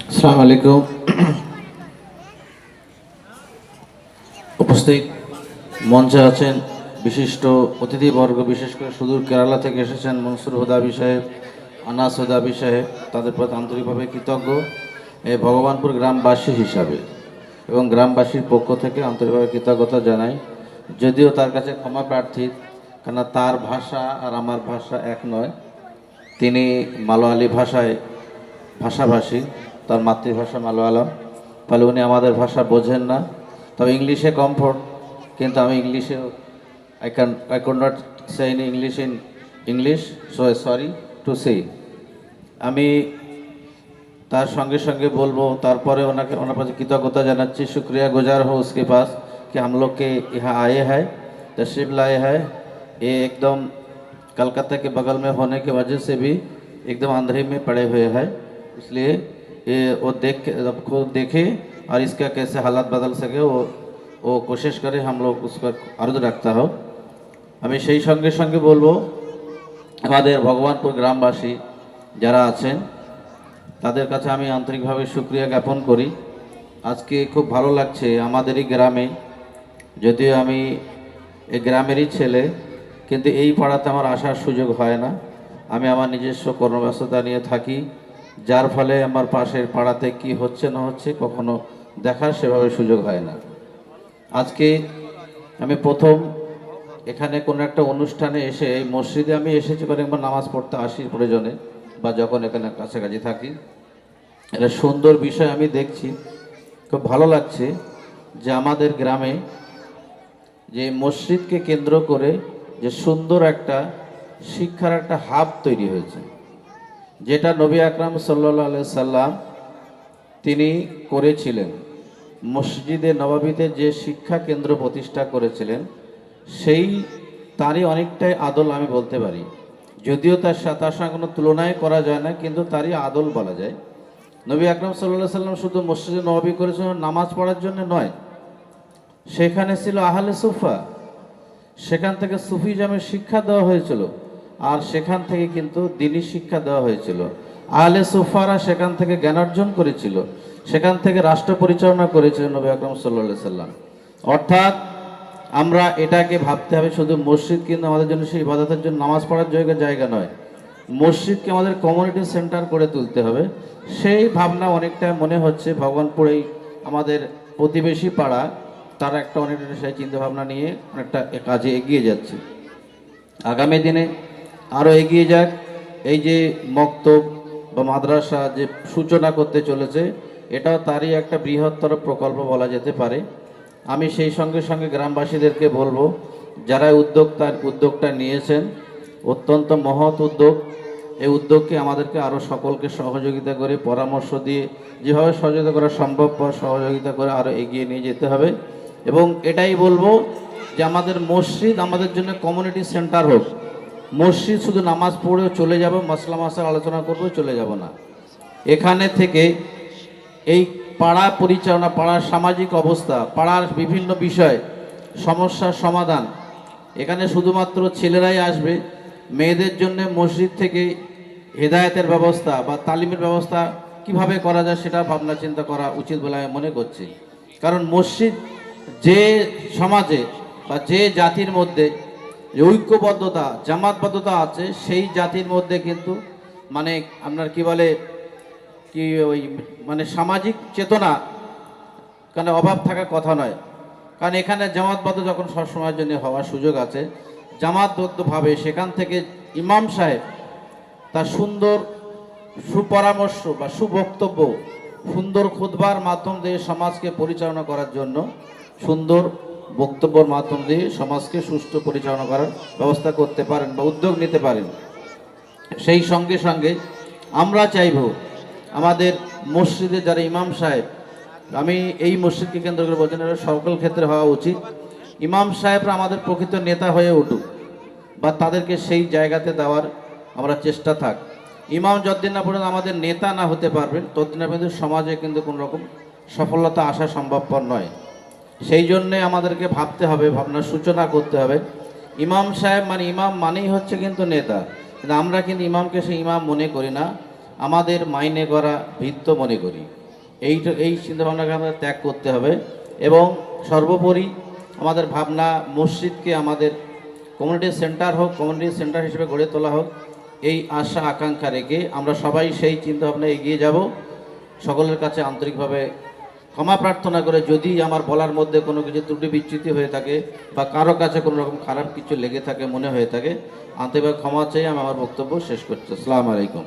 আসসালামু আলাইকুম। উপস্থিত মঞ্চে আছেন বিশিষ্ট অতিথিবর্গ, বিশেষ করে সুদূর কেরালা থেকে এসেছেন মনসুর হুদাবি সাহেব, আনাস হুদাবি সাহেব, তাদের প্রতি আন্তরিকভাবে কৃতজ্ঞ এই ভগবানপুর গ্রামবাসী হিসাবে এবং গ্রামবাসীর পক্ষ থেকে আন্তরিকভাবে কৃতজ্ঞতা জানাই। যদিও তার কাছে ক্ষমা প্রার্থী, কেননা তার ভাষা আর আমার ভাষা এক নয়। তিনি মালয়ালি ভাষাভাষী, তার মাতৃভাষা মালয়ালম, ফলে উনি আমাদের ভাষা বোঝেন না। তবে ইংলিশে কমফোর্ট, কিন্তু আমি ইংলিশে I could not say in English, so sorry to say. আমি তার সঙ্গে সঙ্গে বলবো, তারপরে ওনার পাশে कृतज्ञता জানাচ্ছি। शुक्रिया गुजार हो उसके पास कि हम लोग के यहाँ आए हैं, तशरीफ लाए हैं। ये एकदम कलकत्ता के बगल में होने की वजह से भी एकदम अंधेरे में पड़े हुए हैं, इसलिए ये वो खुद देखे और इसका कैसे हालात बदल सके वो कोशिश करे, हम लोग उसको अर्ज रखता हो। আমি সেই সঙ্গে সঙ্গে বলবো, আমাদের ভগবানপুর গ্রামবাসী যারা আছেন তাদের কাছে আমি আন্তরিকভাবে শুকরিয়া জ্ঞাপন করি। আজকে খুব ভালো লাগছে আমাদেরই গ্রামে, যদিও আমি এই গ্রামেরই ছেলে, কিন্তু এই পাড়াতে আমার আসার সুযোগ হয় না। আমি আমার নিজস্ব কর্মব্যস্ততা নিয়ে থাকি, যার ফলে আমার পাশের পাড়াতে কি হচ্ছে না হচ্ছে কখনো দেখার সেভাবে সুযোগ হয় না। আজকে আমি প্রথম এখানে কোনো একটা অনুষ্ঠানে এসে, এই মসজিদে আমি এসেছি কয়েকবার নামাজ পড়তে আসি প্রয়োজনে, বা যখন এখানে কাছাকাছি থাকি। এটা সুন্দর বিষয় আমি দেখছি, খুব ভালো লাগছে যে আমাদের গ্রামে যে মসজিদকে কেন্দ্র করে যে সুন্দর একটা শিক্ষার একটা হাব তৈরি হয়েছে, যেটা নবী আকরাম সাল্লাল্লাহু আলাইহি সাল্লাম তিনি করেছিলেন। মসজিদে নববীতে যে শিক্ষা কেন্দ্র প্রতিষ্ঠা করেছিলেন, সেই তারই অনেকটাই আদল আমি বলতে পারি। যদিও তার সঙ্গে কোনো তুলনায় করা যায় না, কিন্তু তারই আদল বলা যায়। নবী আকরাম সাল্লাল্লাহু আলাইহি সাল্লাম শুধু মসজিদে নববী করেছিলেন নামাজ পড়ার জন্য নয়, সেখানে ছিল আহলে সুফা, সেখান থেকে সুফিজমের শিক্ষা দেওয়া হয়েছিল, আর সেখান থেকে কিন্তু দ্বীনি শিক্ষা দেওয়া হয়েছিল। আহলে সুফারা সেখান থেকে জ্ঞান অর্জন করেছিল, সেখান থেকে রাষ্ট্র পরিচালনা করেছিলেন নবী আকরাম সাল্লাল্লাহু আলাইহি সাল্লাম। অর্থাৎ আমরা এটাকে ভাবতে হবে, শুধু মসজিদ কিন্তু আমাদের জন্য সেই ইবাদতের জন্য নামাজ পড়ার জায়গা নয়, মসজিদকে আমাদের কমিউনিটি সেন্টার করে তুলতে হবে। সেই ভাবনা অনেকটা মনে হচ্ছে ভগবানপুরেই আমাদের প্রতিবেশী পাড়া, তারা একটা অনেকটা সেই চিন্তাভাবনা নিয়ে অনেকটা কাজে এগিয়ে যাচ্ছে। আগামী দিনে আরও এগিয়ে যাক। এই যে মক্তব বা মাদ্রাসা যে সূচনা করতে চলেছে, এটাও তারই একটা বৃহত্তর প্রকল্প বলা যেতে পারে। আমি সেই সঙ্গে সঙ্গে গ্রামবাসীদেরকে বলবো, যারা উদ্যোগটা নিয়েছেন, অত্যন্ত মহৎ উদ্যোগ। এই উদ্যোগকে আমাদেরকে আরও সকলকে সহযোগিতা করে, পরামর্শ দিয়ে, যেভাবে সহযোগিতা করা সম্ভব সহযোগিতা করে আরও এগিয়ে নিয়ে যেতে হবে। এবং এটাই বলবো যে আমাদের মসজিদ আমাদের জন্য কমিউনিটি সেন্টার হোক। মসজিদ শুধু নামাজ পড়েও চলে যাব, মাসলা মাসাল আলোচনা করবো চলে যাব না। এখানে থেকে এই পাড়া পরিচালনা, পাড়ার সামাজিক অবস্থা, পাড়ার বিভিন্ন বিষয়, সমস্যার সমাধান, এখানে শুধুমাত্র ছেলেরাই আসবে। মেয়েদের জন্য মসজিদ থেকে হেদায়েতের ব্যবস্থা বা তালিমের ব্যবস্থা কিভাবে করা যায় সেটা ভাবনা চিন্তা করা উচিত বলে আমি মনে করছি। কারণ মসজিদ যে সমাজে বা যে জাতির মধ্যে ঐক্যবদ্ধতা, জামাতবদ্ধতা আছে, সেই জাতির মধ্যে কিন্তু মানে আপনার কি বলে কি ওই মানে সামাজিক চেতনা কারণে অভাব থাকার কথা নয়। কারণ এখানে জামাতবদ্ধ যখন সবসময়ের জন্য হওয়ার সুযোগ আছে, জামাতবদ্ধভাবে সেখান থেকে ইমাম সাহেব তার সুন্দর সুপরামর্শ বা সুবক্তব্য, সুন্দর খুতবার মাধ্যম দিয়ে সমাজকে পরিচালনা করার জন্য, সুন্দর বক্তব্যের মাধ্যম দিয়ে সমাজকে সুষ্ঠু পরিচালনা করার ব্যবস্থা করতে পারেন বা উদ্যোগ নিতে পারেন। সেই সঙ্গে সঙ্গে আমরা চাইব আমাদের মসজিদে যারা ইমাম সাহেব, আমি এই মসজিদকে কেন্দ্র করে বলছেন, এটা সকল ক্ষেত্রে হওয়া উচিত। ইমাম সাহেবরা আমাদের প্রকৃত নেতা হয়ে উঠুক বা তাদেরকে সেই জায়গাতে দেওয়ার আমরা চেষ্টা থাক। ইমাম যতদিন না পর্যন্ত আমাদের নেতা না হতে পারবেন, ততদিন পর্যন্ত সমাজে কিন্তু কোনো রকম সফলতা আসা সম্ভবপর নয়। সেই জন্যে আমাদেরকে ভাবতে হবে, ভাবনার সূচনা করতে হবে। ইমাম সাহেব মানে ইমাম মানেই হচ্ছে কিন্তু নেতা, কিন্তু আমরা কিন্তু ইমামকে সেই ইমাম মনে করি না, আমাদের মাইনে করা ভিত্ত মনে করি। এই চিন্তাভাবনাকে আমাদের ত্যাগ করতে হবে এবং সর্বোপরি আমাদের ভাবনা মসজিদকে আমাদের কমিউনিটি সেন্টার হোক, কমিউনিটি সেন্টার হিসেবে গড়ে তোলা হোক, এই আশা আকাঙ্ক্ষা রেখে আমরা সবাই সেই চিন্তাভাবনায় এগিয়ে যাব। সকলের কাছে আন্তরিকভাবে ক্ষমা প্রার্থনা করে যদি আমার বলার মধ্যে কোনো কিছু ত্রুটি বিচ্যুতি হয়ে থাকে বা কারো কাছে কোনো রকম খারাপ কিছু লেগে থাকে, মনে হয়ে থাকে, আন্তরিকভাবে ক্ষমা চাই। আমি আমার বক্তব্য শেষ করছি। আসসালামু আলাইকুম।